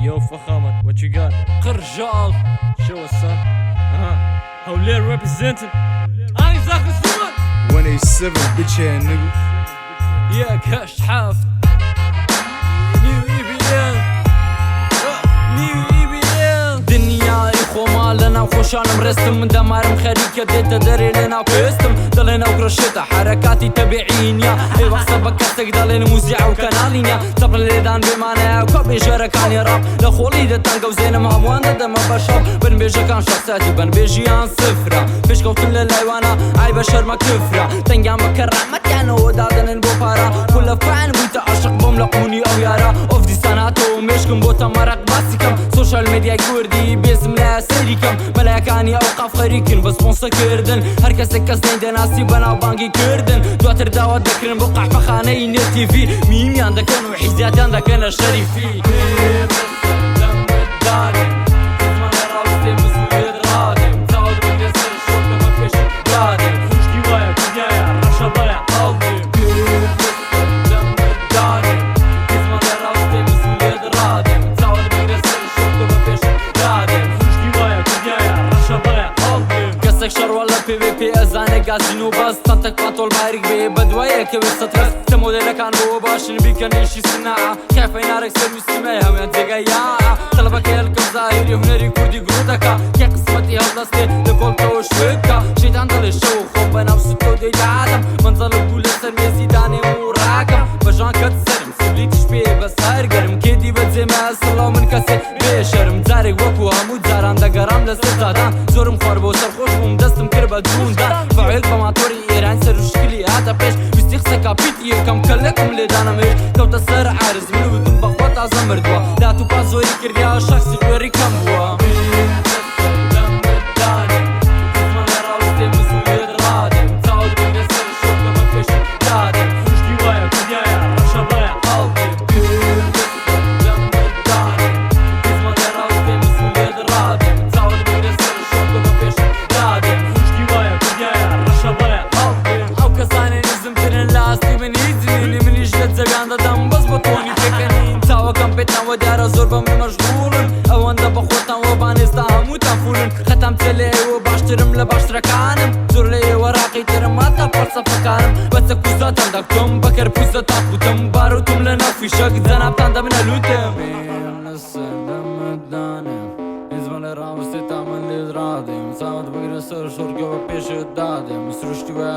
Yo فخامة, what you got? Qrzhall. Show us son. Howler representing. I ain't Zach Suman. 187 bitch ass nigga. Yeah, Qrzhall. New EBL. New EBL. دنيا إخوة مالنا وخوشانم رستم من دمارم خريكة ديتا داري لنا وكستم ضلنا وقرشتا حركاتي تبعين يا اي وقصة بكستك ضلنا موزيعة وكنالين يا صبر الليدان بمانا وكوبي جركان يا راب لخولي دتانقا وزينم هموان ددما بشاب بن بيجا كان شخصاتي بن بيجيان صفرة فيش قوتن للايوانا عاي بشر ما كفرة تنقام بكرع متانا ودادن بو بارا كل فعن بويتا عشق بملقوني او يارا اوف دي ساناتو مشكم بوتا مرق باسكم سوشال ميديا كوردي باسم لا سيريكم ملاكاني اوقاف خريكن بس بونسا كردن هركس كس نيد ناسي بنا وبانجي كردن دواتر داوات دكرن بقع بخاني نت تي في ميم ياندكن وحيزات ياندكن الشريفي شر ولا بي بي بي ازانه قاسينو بس تنتك بطول بارك بي بدوايه كبسة ترس تمودي لكان بو باش نبيك نيشي صناعة كيف ينارك سلو استماها وين تقايا طلبك يلكم ظاهري هنري كردي قرودكا كي قسمتي هالدستي لكل توش فكا شيطان ضل الشو خوب نفس التودي العالم منظر كل السر ميزيداني وراكم بجان كتسرم سبلي تشبيه بس هاير قرم كيدي بتزي ما اصلا من كسي بيشرم زارك وكو همو زاران دقرام لستادان زورم خربو سرخوش دستم كربا جون دا فعل بماتوري ايران سر شكلي هذا بيش بيستيخسا كابيتي كم كلكم لدانا ميش كوتا سر عارز منو بدون بخوات عزم دوا لا تو بازوري كرديا شخصي غيري كم بوا ودارا زربا من مشغولن اوان دا بخوتن و بانستا همو تنفولن ختم تلي و باشترم لباشترا كانم زور لي وراقي ترم ماتا فرصة فكارم بس كوزاتم داكتم بكر بوزا تاكوتم باروتم لنا في شك زنابتان دا من الوتم نسلم الدانم izvan ramos ti tamo li zradim Samo da bih resor šurke va piše dadim Srušti ve